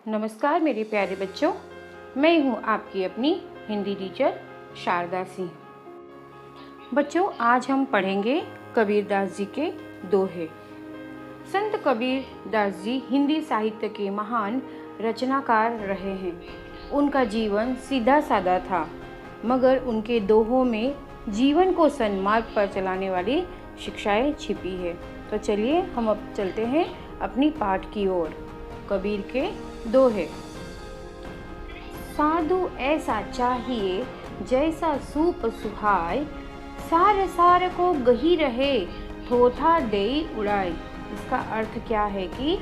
नमस्कार मेरे प्यारे बच्चों, मैं हूँ आपकी अपनी हिंदी टीचर शारदा सिंह। बच्चों, आज हम पढ़ेंगे कबीरदास जी के दोहे। संत कबीरदास जी हिंदी साहित्य के महान रचनाकार रहे हैं। उनका जीवन सीधा साधा था, मगर उनके दोहों में जीवन को सन्मार्ग पर चलाने वाली शिक्षाएं छिपी है। तो चलिए हम अब चलते हैं अपनी पाठ की ओर। कबीर के दोहे। साधु ऐसा चाहिए जैसा सूप सुहाय, सार सार को गही रहे थोथा दे उड़ाए। इसका अर्थ क्या है कि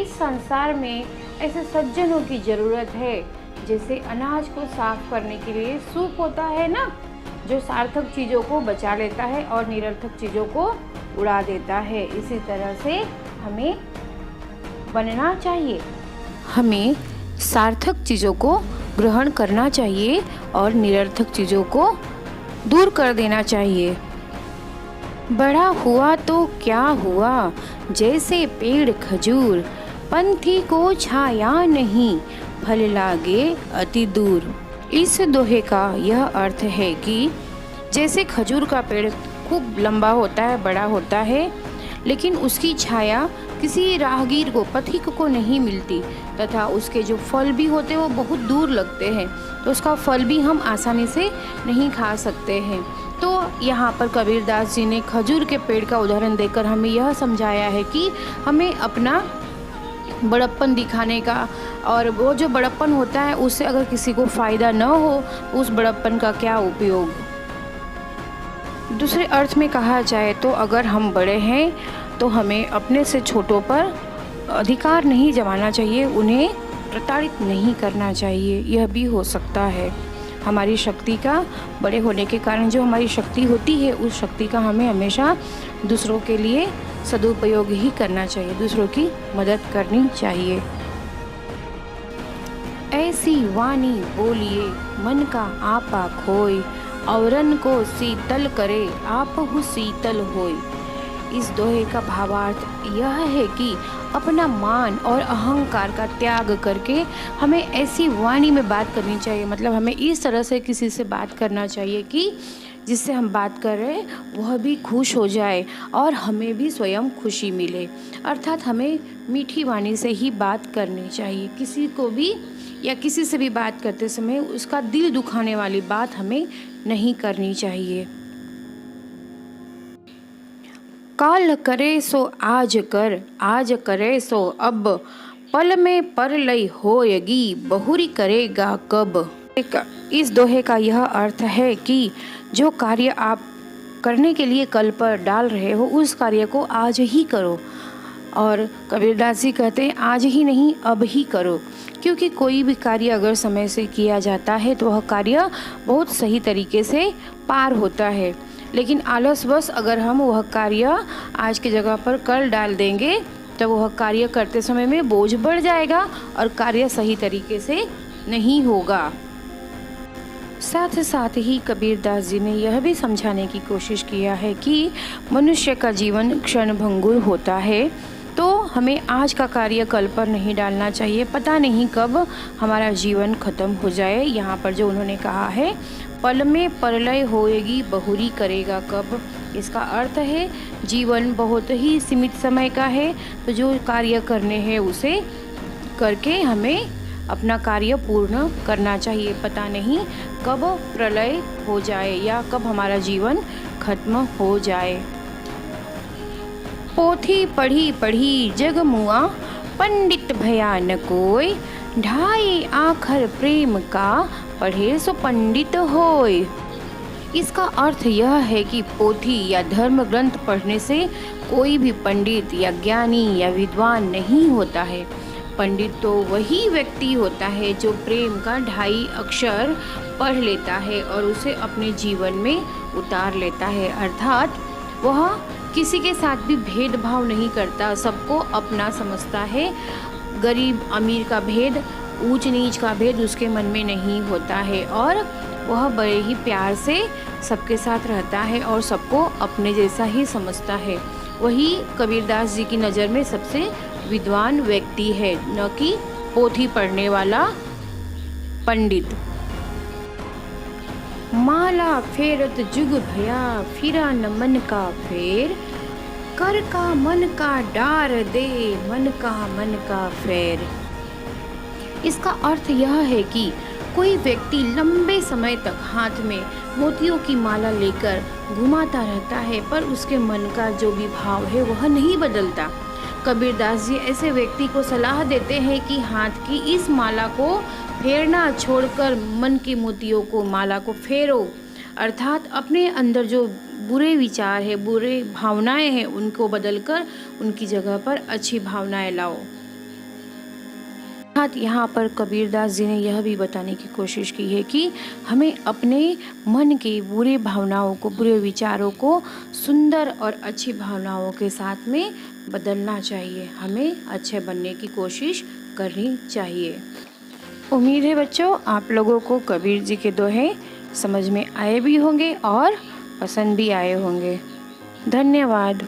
इस संसार में ऐसे सज्जनों की ज़रूरत है, जैसे अनाज को साफ करने के लिए सूप होता है ना, जो सार्थक चीज़ों को बचा लेता है और निरर्थक चीज़ों को उड़ा देता है। इसी तरह से हमें बनना चाहिए। हमें सार्थक चीज़ों को ग्रहण करना चाहिए और निरर्थक चीज़ों को दूर कर देना चाहिए। बड़ा हुआ तो क्या हुआ जैसे पेड़ खजूर, पंथी को छाया नहीं फल लागे अति दूर। इस दोहे का यह अर्थ है कि जैसे खजूर का पेड़ खूब लंबा होता है, बड़ा होता है, लेकिन उसकी छाया किसी राहगीर को, पथिक को नहीं मिलती, तथा उसके जो फल भी होते हैं वो बहुत दूर लगते हैं, तो उसका फल भी हम आसानी से नहीं खा सकते हैं। तो यहाँ पर कबीरदास जी ने खजूर के पेड़ का उदाहरण देकर हमें यह समझाया है कि हमें अपना बड़प्पन दिखाने का, और वो जो बड़प्पन होता है उससे अगर किसी को फ़ायदा न हो, उस बड़प्पन का क्या उपयोग। दूसरे अर्थ में कहा जाए तो अगर हम बड़े हैं तो हमें अपने से छोटों पर अधिकार नहीं जमाना चाहिए, उन्हें प्रताड़ित नहीं करना चाहिए। यह भी हो सकता है हमारी शक्ति का, बड़े होने के कारण जो हमारी शक्ति होती है, उस शक्ति का हमें हमेशा दूसरों के लिए सदुपयोग ही करना चाहिए, दूसरों की मदद करनी चाहिए। ऐसी वाणी बोलिए मन का आपा खोय, औरन को शीतल करे आपहु शीतल होय। इस दोहे का भावार्थ यह है कि अपना मान और अहंकार का त्याग करके हमें ऐसी वाणी में बात करनी चाहिए, मतलब हमें इस तरह से किसी से बात करना चाहिए कि जिससे हम बात कर रहे हैं वह भी खुश हो जाए और हमें भी स्वयं खुशी मिले। अर्थात हमें मीठी वाणी से ही बात करनी चाहिए। किसी को भी या किसी से भी बात करते समय उसका दिल दुखाने वाली बात हमें नहीं करनी चाहिए। काल करे सो आज कर, आज करे सो अब, पल में परलय होयगी बहुरी करेगा कब। इस दोहे का यह अर्थ है कि जो कार्य आप करने के लिए कल पर डाल रहे हो, उस कार्य को आज ही करो। और कबीरदास जी कहते हैं आज ही नहीं, अब ही करो, क्योंकि कोई भी कार्य अगर समय से किया जाता है तो वह कार्य बहुत सही तरीके से पार होता है। लेकिन आलसवश अगर हम वह कार्य आज की जगह पर कल डाल देंगे तो वह कार्य करते समय में बोझ बढ़ जाएगा और कार्य सही तरीके से नहीं होगा। साथ साथ ही कबीरदास जी ने यह भी समझाने की कोशिश किया है कि मनुष्य का जीवन क्षणभंगुर होता है, तो हमें आज का कार्य कल पर नहीं डालना चाहिए। पता नहीं कब हमारा जीवन खत्म हो जाए। यहाँ पर जो उन्होंने कहा है पल में परलय होएगी बहुरी करेगा कब, इसका अर्थ है जीवन बहुत ही सीमित समय का है, तो जो कार्य करने हैं उसे करके हमें अपना कार्य पूर्ण करना चाहिए। पता नहीं कब प्रलय हो जाए या कब हमारा जीवन खत्म हो जाए। पोथी पढ़ी पढ़ी जग मुआ, पंडित भया न कोय, ढाई आखर प्रेम का पढ़े सो पंडित होय। इसका अर्थ यह है कि पोथी या धर्म ग्रंथ पढ़ने से कोई भी पंडित या ज्ञानी या विद्वान नहीं होता है। पंडित तो वही व्यक्ति होता है जो प्रेम का 2.5 अक्षर पढ़ लेता है और उसे अपने जीवन में उतार लेता है। अर्थात वह किसी के साथ भी भेदभाव नहीं करता, सबको अपना समझता है। गरीब अमीर का भेद, ऊंच नीच का भेद उसके मन में नहीं होता है और वह बड़े ही प्यार से सबके साथ रहता है और सबको अपने जैसा ही समझता है। वही कबीरदास जी की नज़र में सबसे विद्वान व्यक्ति है, न कि पोथी पढ़ने वाला पंडित। माला फेरत जुग भया, फिरा न मन का फेर, कर का मन का डार दे, मन का मन का फेर। इसका अर्थ यह है कि कोई व्यक्ति लंबे समय तक हाथ में मोतियों की माला लेकर घुमाता रहता है, पर उसके मन का जो भी भाव है वह नहीं बदलता। कबीरदास जी ऐसे व्यक्ति को सलाह देते हैं कि हाथ की इस माला को फेरना छोड़कर मन के मोतियों को, माला को फेरो, अर्थात अपने अंदर जो बुरे विचार है, बुरे भावनाएं हैं, उनको बदलकर उनकी जगह पर अच्छी भावनाएं लाओ। यहाँ पर कबीरदास जी ने यह भी बताने की कोशिश की है कि हमें अपने मन के बुरे भावनाओं को, बुरे विचारों को सुंदर और अच्छी भावनाओं के साथ में बदलना चाहिए। हमें अच्छे बनने की कोशिश करनी चाहिए। उम्मीद है बच्चों आप लोगों को कबीर जी के दोहे समझ में आए भी होंगे और पसंद भी आए होंगे। धन्यवाद।